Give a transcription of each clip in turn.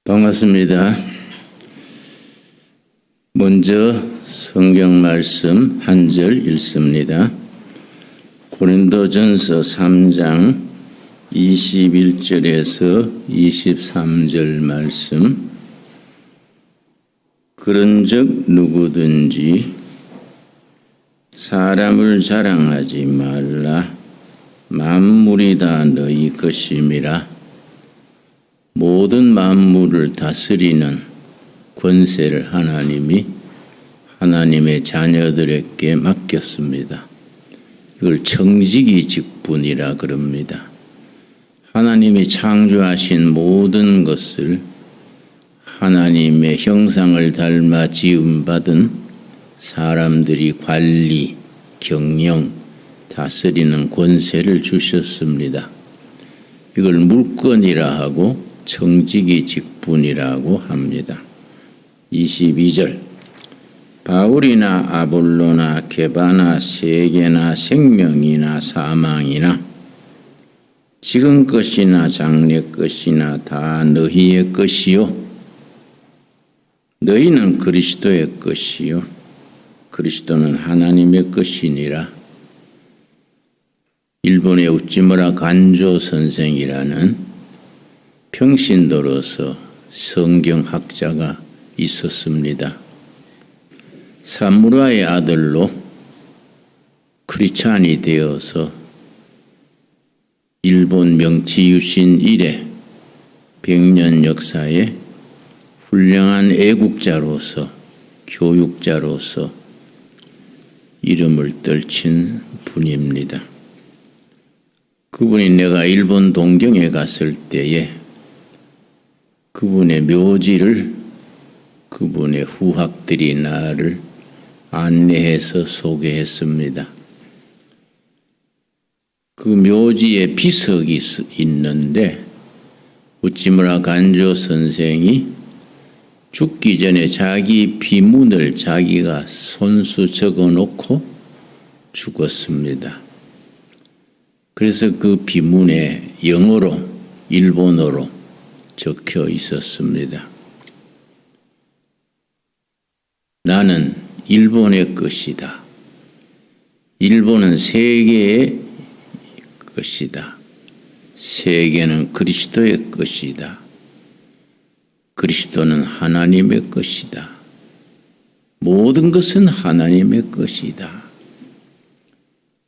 반갑습니다. 먼저 성경 말씀 한 절 읽습니다. 고린도전서 3장 21절에서 23절 말씀. 그런즉 누구든지 사람을 자랑하지 말라. 만물이 다 너희 것임이라. 모든 만물을 다스리는 권세를 하나님이 하나님의 자녀들에게 맡겼습니다. 이걸 청지기 직분이라 그럽니다. 하나님이 창조하신 모든 것을 하나님의 형상을 닮아 지음받은 사람들이 관리, 경영, 다스리는 권세를 주셨습니다. 이걸 물권이라 하고 청지기 직분이라고 합니다. 22절 바울이나 아볼로나 게바나 세계나 생명이나 사망이나 지금 것이나 장래 것이나 다 너희의 것이요 너희는 그리스도의 것이요 그리스도는 하나님의 것이니라. 일본의 우찌무라 간조 선생이라는 평신도로서 성경학자가 있었습니다. 사무라의 아들로 크리스찬이 되어서 일본 명치 유신 이래 100년 역사에 훌륭한 애국자로서 교육자로서 이름을 떨친 분입니다. 그분이 내가 일본 동경에 갔을 때에 그분의 묘지를 그분의 후학들이 나를 안내해서 소개했습니다. 그 묘지에 비석이 있는데 우찌무라 간조 선생이 죽기 전에 자기 비문을 자기가 손수 적어놓고 죽었습니다. 그래서 그 비문에 영어로 일본어로 적혀 있었습니다. 나는 일본의 것이다. 일본은 세계의 것이다. 세계는 그리스도의 것이다. 그리스도는 하나님의 것이다. 모든 것은 하나님의 것이다.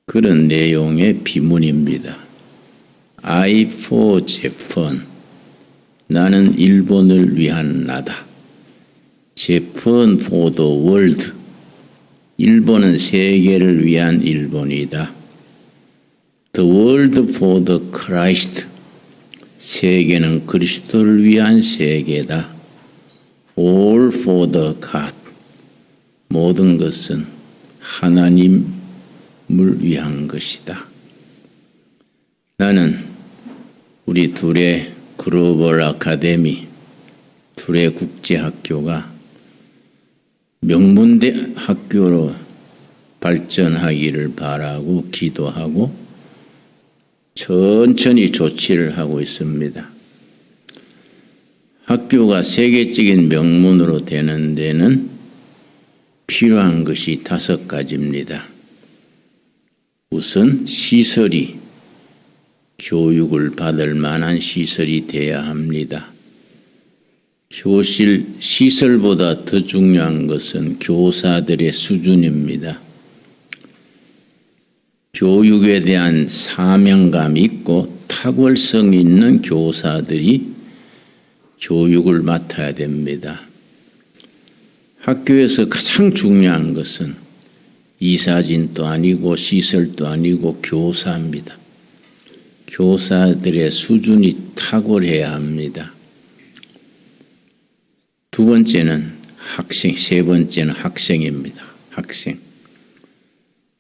그런 내용의 비문입니다. I for Japan. 나는 일본을 위한 나다. Japan for the world. 일본은 세계를 위한 일본이다. The world for the Christ. 세계는 그리스도를 위한 세계다. All for the God. 모든 것은 하나님을 위한 것이다. 나는 우리 둘의 글로벌 아카데미, 둘의 국제학교가 명문대 학교로 발전하기를 바라고 기도하고 천천히 조치를 하고 있습니다. 학교가 세계적인 명문으로 되는 데는 필요한 것이 5가지입니다. 우선 시설이 교육을 받을 만한 시설이 되어야 합니다. 교실 시설보다 더 중요한 것은 교사들의 수준입니다. 교육에 대한 사명감이 있고 탁월성이 있는 교사들이 교육을 맡아야 됩니다. 학교에서 가장 중요한 것은 이사진도 아니고 시설도 아니고 교사입니다. 교사들의 수준이 탁월해야 합니다. 두 번째는 학생, 세 번째는 학생입니다. 학생.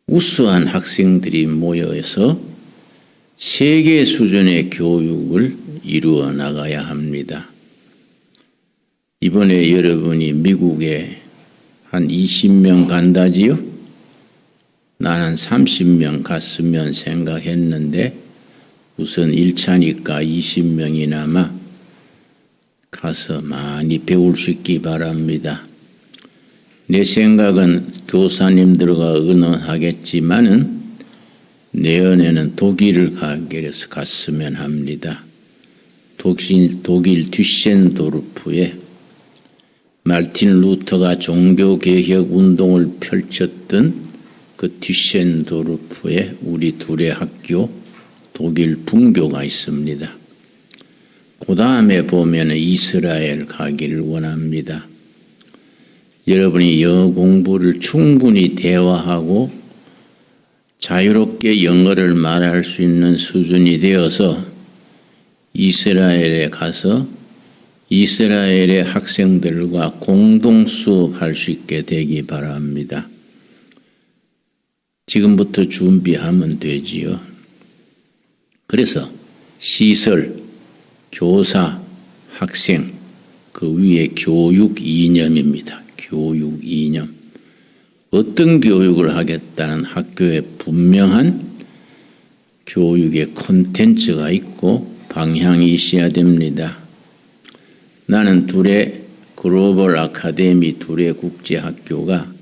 우수한 학생들이 모여서 세계 수준의 교육을 이루어 나가야 합니다. 이번에 여러분이 미국에 한 20명 간다지요? 나는 30명 갔으면 생각했는데 우선 1차니까 20명이나마 가서 많이 배울 수 있기 바랍니다. 내 생각은 교사님들과 의논하겠지만은 내년에는 독일을 가게해서 갔으면 합니다. 독일 듀센도르프에 마르틴 루터가 종교개혁 운동을 펼쳤던 그 듀센도르프에 우리 둘의 학교 독일 분교가 있습니다. 그 다음에 보면 이스라엘 가기를 원합니다. 여러분이 영어 공부를 충분히 대화하고 자유롭게 영어를 말할 수 있는 수준이 되어서 이스라엘에 가서 이스라엘의 학생들과 공동 수업할 수 있게 되기 바랍니다. 지금부터 준비하면 되지요. 그래서 시설, 교사, 학생, 그 위에 교육 이념입니다. 교육 이념. 어떤 교육을 하겠다는 학교에 분명한 교육의 콘텐츠가 있고 방향이 있어야 됩니다. 나는 둘의 글로벌 아카데미 둘의 국제학교가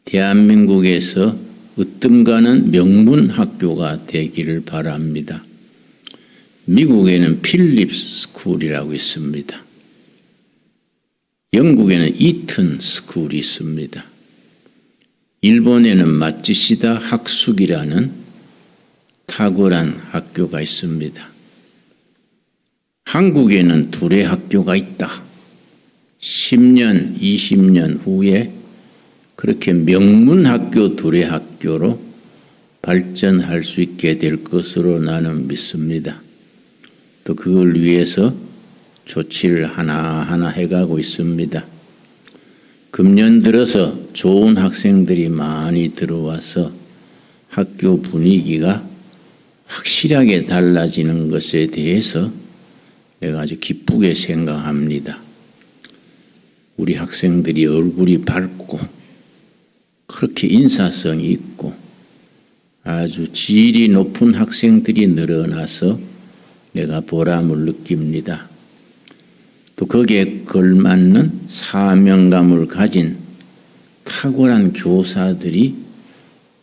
대한민국에서 으뜸가는 명문 학교가 되기를 바랍니다. 미국에는 필립스 스쿨이라고 있습니다. 영국에는 이튼 스쿨이 있습니다. 일본에는 마츠시다 학숙이라는 탁월한 학교가 있습니다. 한국에는 둘의 학교가 있다. 10년, 20년 후에 그렇게 명문 학교 둘의 학교로 발전할 수 있게 될 것으로 나는 믿습니다. 또 그걸 위해서 조치를 하나하나 해가고 있습니다. 금년 들어서 좋은 학생들이 많이 들어와서 학교 분위기가 확실하게 달라지는 것에 대해서 내가 아주 기쁘게 생각합니다. 우리 학생들이 얼굴이 밝고 그렇게 인사성이 있고 아주 질이 높은 학생들이 늘어나서 내가 보람을 느낍니다. 또 거기에 걸맞는 사명감을 가진 탁월한 교사들이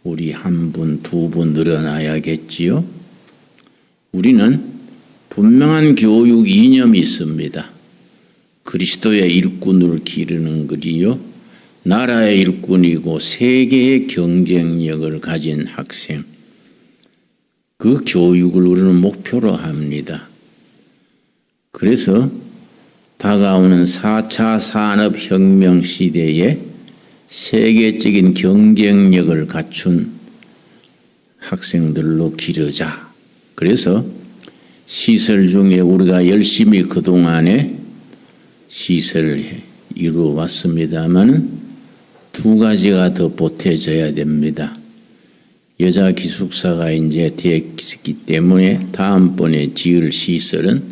우리 한 분, 두 분 늘어나야겠지요. 우리는 분명한 교육 이념이 있습니다. 그리스도의 일꾼을 기르는 것이요, 나라의 일꾼이고 세계의 경쟁력을 가진 학생, 그 교육을 우리는 목표로 합니다. 그래서 다가오는 4차 산업혁명 시대에 세계적인 경쟁력을 갖춘 학생들로 기르자. 그래서 시설 중에 우리가 열심히 그동안에 시설을 이루어 왔습니다만 두 가지가 더 보태져야 됩니다. 여자 기숙사가 이제 되었기 때문에 다음번에 지을 시설은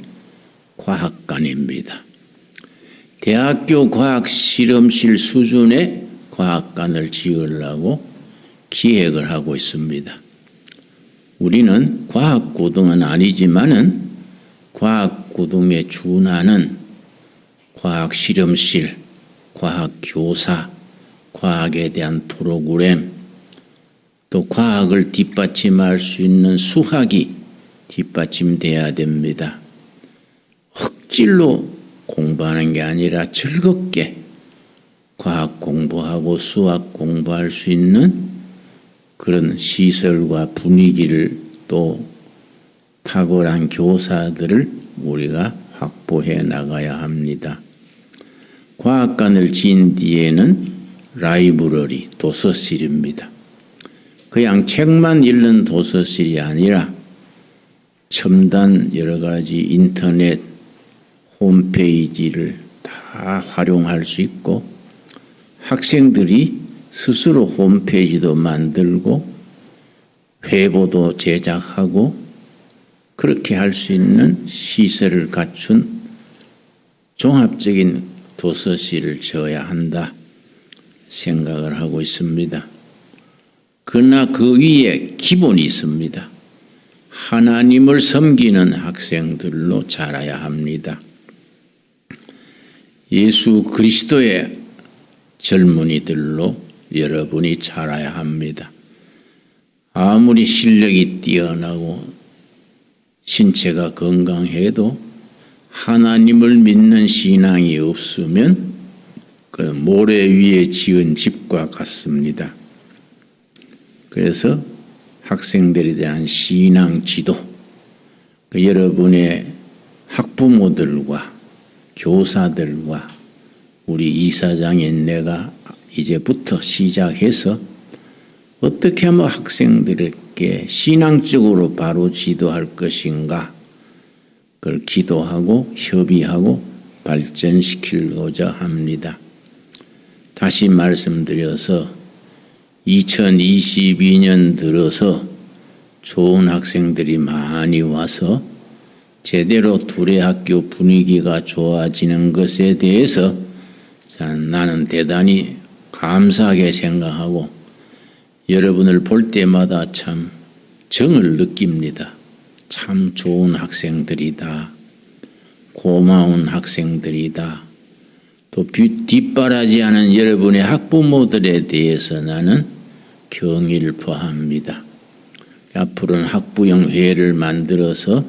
과학관입니다. 대학교 과학실험실 수준의 과학관을 지으려고 기획을 하고 있습니다. 우리는 과학고등은 아니지만은 과학고등에 준하는 과학실험실, 과학교사, 과학에 대한 프로그램, 또 과학을 뒷받침할 수 있는 수학이 뒷받침돼야 됩니다. 흑질로 공부하는 게 아니라 즐겁게 과학 공부하고 수학 공부할 수 있는 그런 시설과 분위기를 또 탁월한 교사들을 우리가 확보해 나가야 합니다. 과학관을 지은 뒤에는 라이브러리, 도서실입니다. 그냥 책만 읽는 도서실이 아니라 첨단 여러 가지 인터넷 홈페이지를 다 활용할 수 있고 학생들이 스스로 홈페이지도 만들고 회보도 제작하고 그렇게 할 수 있는 시설을 갖춘 종합적인 도서실을 지어야 한다 생각을 하고 있습니다. 그러나 그 위에 기본이 있습니다. 하나님을 섬기는 학생들로 자라야 합니다. 예수 그리스도의 젊은이들로 여러분이 자라야 합니다. 아무리 실력이 뛰어나고 신체가 건강해도 하나님을 믿는 신앙이 없으면 그 모래 위에 지은 집과 같습니다. 그래서 학생들에 대한 신앙 지도, 여러분의 학부모들과 교사들과 우리 이사장인 내가 이제부터 시작해서 어떻게 하면 학생들에게 신앙적으로 바로 지도할 것인가, 그걸 기도하고 협의하고 발전시키고자 합니다. 다시 말씀드려서 2022년 들어서 좋은 학생들이 많이 와서 제대로 둘의 학교 분위기가 좋아지는 것에 대해서 나는 대단히 감사하게 생각하고 여러분을 볼 때마다 참 정을 느낍니다. 참 좋은 학생들이다. 고마운 학생들이다. 또 뒷바라지하는 여러분의 학부모들에 대해서 나는 경의를 표합니다. 앞으로는 학부형 회를 만들어서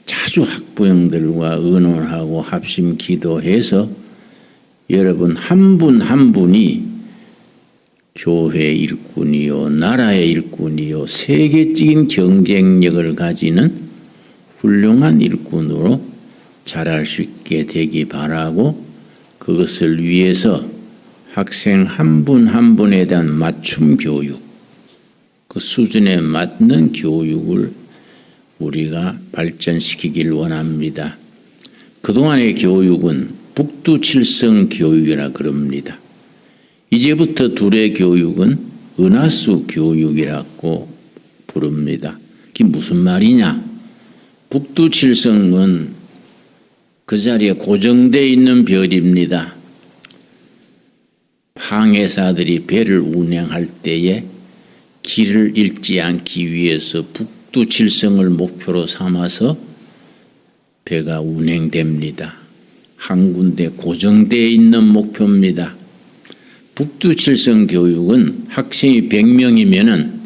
자주 학부형들과 의논하고 합심 기도해서 여러분 한 분 한 분이 교회 일꾼이요, 나라의 일꾼이요, 세계적인 경쟁력을 가지는 훌륭한 일꾼으로 자랄 수 있게 되기 바라고, 그것을 위해서 학생 한 분 한 분에 대한 맞춤 교육, 그 수준에 맞는 교육을 우리가 발전시키길 원합니다. 그동안의 교육은 북두칠성 교육이라 그럽니다. 이제부터 둘의 교육은 은하수 교육이라고 부릅니다. 그게 무슨 말이냐? 북두칠성은 그 자리에 고정되어 있는 별입니다. 항해사들이 배를 운행할 때에 길을 잃지 않기 위해서 북두칠성을 목표로 삼아서 배가 운행됩니다. 한 군데 고정되어 있는 목표입니다. 북두칠성 교육은 학생이 100명이면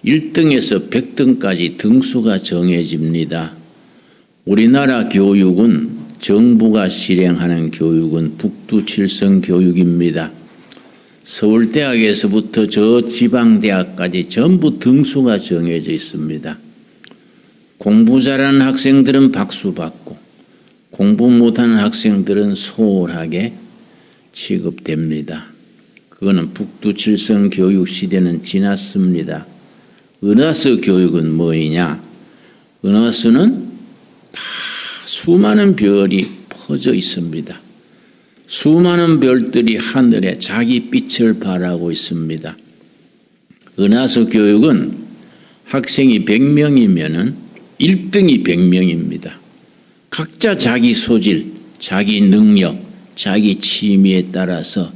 1등에서 100등까지 등수가 정해집니다. 우리나라 교육은 정부가 실행하는 교육은 북두칠성 교육입니다. 서울대학에서부터 저 지방대학까지 전부 등수가 정해져 있습니다. 공부 잘하는 학생들은 박수 받고 공부 못하는 학생들은 소홀하게 취급됩니다. 그거는 북두칠성 교육 시대는 지났습니다. 은하수 교육은 뭐이냐? 은하수는 다 수많은 별이 퍼져 있습니다. 수많은 별들이 하늘에 자기 빛을 발하고 있습니다. 은하수 교육은 학생이 100명이면 1등이 100명입니다. 각자 자기 소질, 자기 능력, 자기 취미에 따라서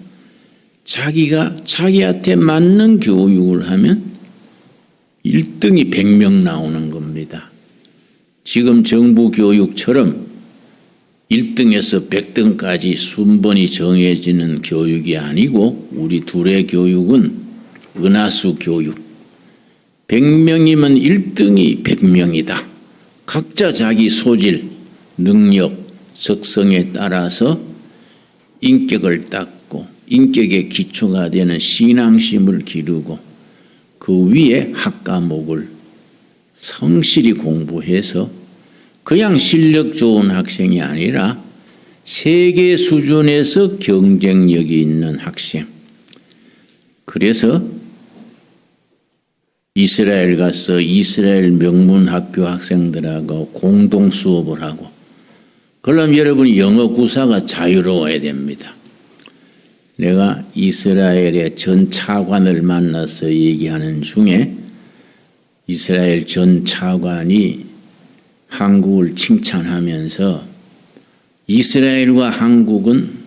자기가 자기한테 맞는 교육을 하면 1등이 100명 나오는 겁니다. 지금 정부 교육처럼 1등에서 100등까지 순번이 정해지는 교육이 아니고 우리 둘의 교육은 은하수 교육. 100명이면 1등이 100명이다. 각자 자기 소질, 능력, 적성에 따라서 인격을 닦고 인격의 기초가 되는 신앙심을 기르고 그 위에 학과목을 성실히 공부해서 그냥 실력 좋은 학생이 아니라 세계 수준에서 경쟁력이 있는 학생. 그래서 이스라엘 가서 이스라엘 명문학교 학생들하고 공동 수업을 하고, 그러면 여러분 영어 구사가 자유로워야 됩니다. 내가 이스라엘의 전 차관을 만나서 얘기하는 중에 이스라엘 전 차관이 한국을 칭찬하면서 이스라엘과 한국은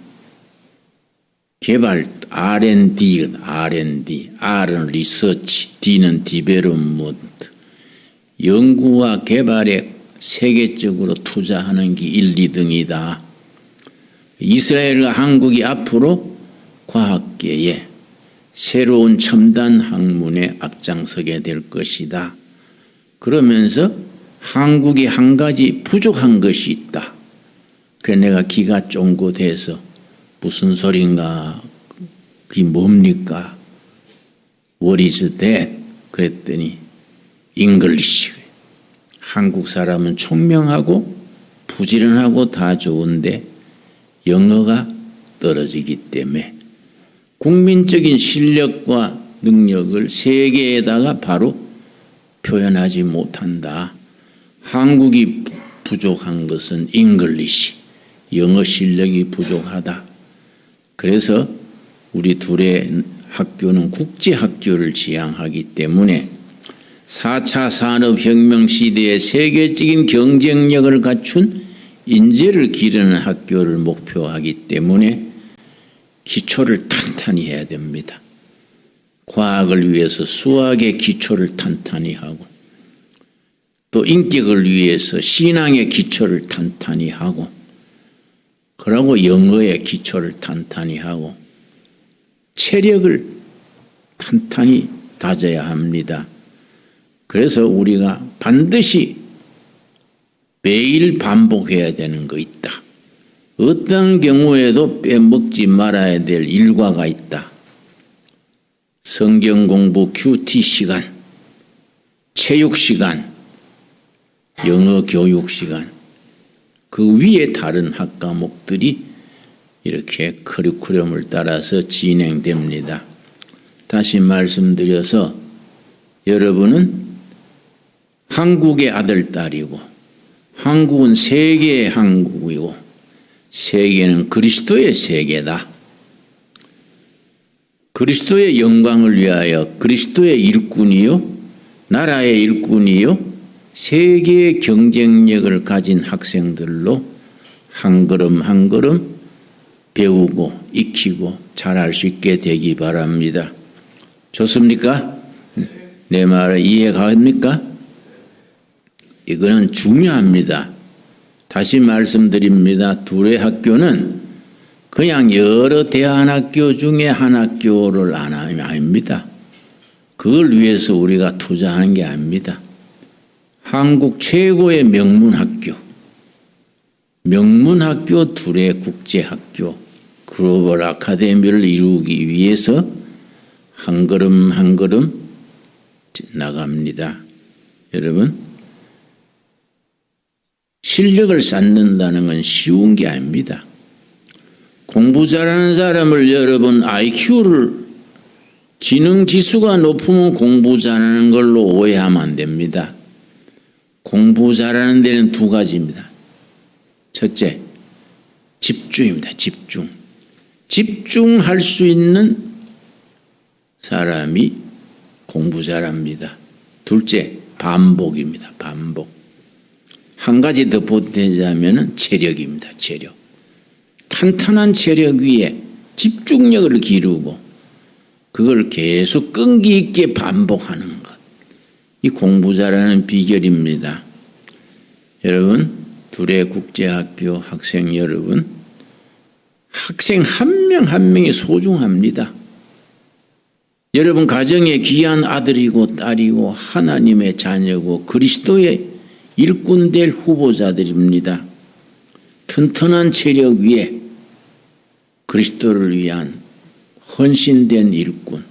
개발 R&D, R은 리서치, D는 디벨롭먼트, 연구와 개발에 세계적으로 투자하는 게 1, 2등이다. 이스라엘과 한국이 앞으로 과학계에 새로운 첨단 학문에 앞장서게 될 것이다. 그러면서 한국이 한 가지 부족한 것이 있다. 그래서 내가 기가 쫑긋해서 무슨 소린가, 그게 뭡니까? What is that? 그랬더니 English. 한국 사람은 총명하고 부지런하고 다 좋은데 영어가 떨어지기 때문에 국민적인 실력과 능력을 세계에다가 바로 표현하지 못한다. 한국이 부족한 것은 English, 영어 실력이 부족하다. 그래서 우리 둘의 학교는 국제학교를 지향하기 때문에 4차 산업혁명 시대에 세계적인 경쟁력을 갖춘 인재를 기르는 학교를 목표하기 때문에 기초를 탄탄히 해야 됩니다. 과학을 위해서 수학의 기초를 탄탄히 하고 또 인격을 위해서 신앙의 기초를 탄탄히 하고 그러고 영어의 기초를 탄탄히 하고 체력을 탄탄히 다져야 합니다. 그래서 우리가 반드시 매일 반복해야 되는 거 있다. 어떤 경우에도 빼먹지 말아야 될 일과가 있다. 성경 공부 큐티 시간, 체육 시간, 영어 교육 시간, 그 위에 다른 학과목들이 이렇게 커리큘럼을 따라서 진행됩니다. 다시 말씀드려서 여러분은 한국의 아들, 딸이고 한국은 세계의 한국이고 세계는 그리스도의 세계다. 그리스도의 영광을 위하여 그리스도의 일꾼이요 나라의 일꾼이요 세계의 경쟁력을 가진 학생들로 한 걸음 한 걸음 배우고 익히고 잘할 수 있게 되기 바랍니다. 좋습니까? 내 말 이해갑니까? 이거는 중요합니다. 다시 말씀드립니다. 둘의 학교는 그냥 여러 대안학교 중에 한 학교를 안 하면 아닙니다. 그걸 위해서 우리가 투자하는 게 아닙니다. 한국 최고의 명문학교, 명문학교 둘의 국제학교, 글로벌 아카데미를 이루기 위해서 한 걸음 한 걸음 나갑니다. 여러분, 실력을 쌓는다는 건 쉬운 게 아닙니다. 공부 잘하는 사람을 여러분 IQ를 지능지수가 높으면 공부 잘하는 걸로 오해하면 안 됩니다. 공부 잘하는 데는 두 가지입니다. 첫째, 집중입니다. 집중. 집중할 수 있는 사람이 공부 잘합니다. 둘째, 반복입니다. 반복. 한 가지 더 보태자면 체력입니다. 체력. 탄탄한 체력 위에 집중력을 기르고 그걸 계속 끈기 있게 반복하는 것. 이 공부 잘하는 비결입니다. 여러분, 둘의 국제학교 학생 여러분, 학생 한 명 한 명이 소중합니다. 여러분 가정의 귀한 아들이고 딸이고 하나님의 자녀고 그리스도의 일꾼 될 후보자들입니다. 튼튼한 체력 위에 그리스도를 위한 헌신된 일꾼,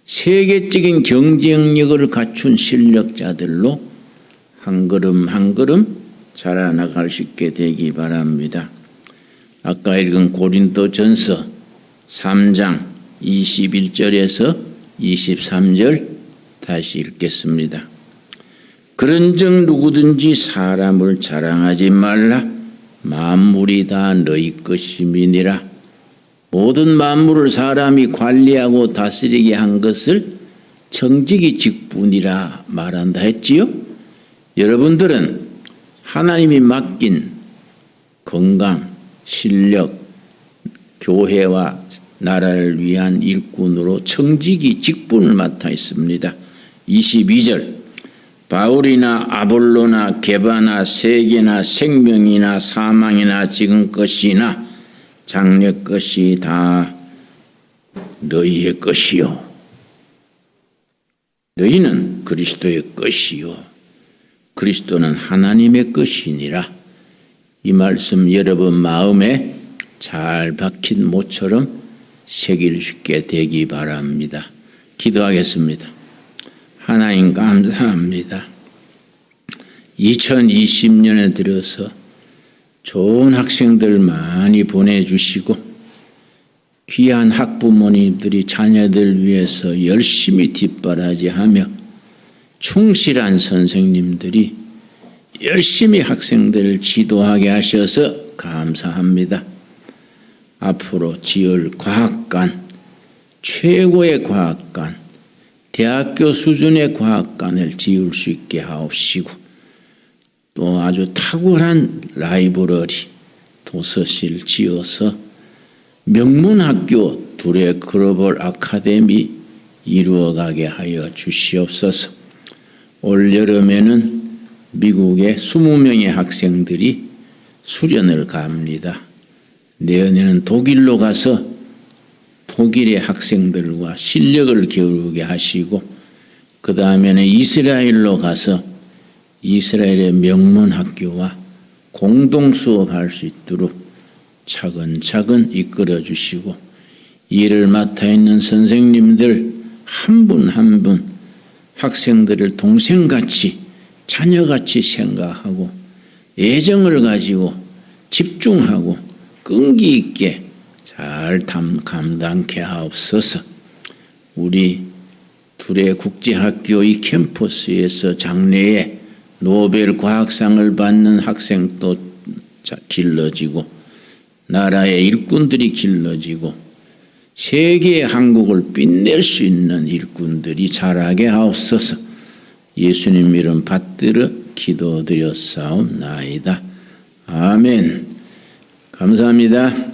세계적인 경쟁력을 갖춘 실력자들로 한 걸음 한 걸음 자라나갈 수 있게 되기 바랍니다. 아까 읽은 고린도전서 3장 21절에서 23절 다시 읽겠습니다. 그런즉 누구든지 사람을 자랑하지 말라. 만물이 다 너희 것임이니라. 모든 만물을 사람이 관리하고 다스리게 한 것을 청지기 직분이라 말한다 했지요. 여러분들은 하나님이 맡긴 건강, 실력, 교회와 나라를 위한 일꾼으로 청지기 직분을 맡아 있습니다. 22절 바울이나 아볼로나 게바나 세계나 생명이나 사망이나 지금 것이나 장래 것이 다 너희의 것이요 너희는 그리스도의 것이요 그리스도는 하나님의 것이니라. 이 말씀 여러분 마음에 잘 박힌 모처럼 새길 수 있게 되기 바랍니다. 기도하겠습니다. 하나님 감사합니다. 2020년에 들어서 좋은 학생들 많이 보내주시고 귀한 학부모님들이 자녀들 위해서 열심히 뒷바라지하며 충실한 선생님들이 열심히 학생들을 지도하게 하셔서 감사합니다. 앞으로 지을 과학관, 최고의 과학관, 대학교 수준의 과학관을 지을 수 있게 하옵시고 또 아주 탁월한 라이브러리, 도서실 지어서 명문학교 둘의 글로벌 아카데미 이루어가게 하여 주시옵소서. 올 여름에는 미국의 20명의 학생들이 수련을 갑니다. 내년에는 독일로 가서 독일의 학생들과 실력을 기울게 하시고 그 다음에는 이스라엘로 가서 이스라엘의 명문학교와 공동 수업할 수 있도록 차근차근 이끌어 주시고 일을 맡아 있는 선생님들 한 분 한 분 학생들을 동생같이 자녀같이 생각하고 애정을 가지고 집중하고 끈기 있게 잘 감당케 하옵소서. 우리 둘의 국제학교 이 캠퍼스에서 장래에 노벨 과학상을 받는 학생도 길러지고 나라의 일꾼들이 길러지고 세계의 한국을 빛낼 수 있는 일꾼들이 자라게 하옵소서. 예수님 이름 받들어 기도드렸사옵나이다. 아멘. 감사합니다.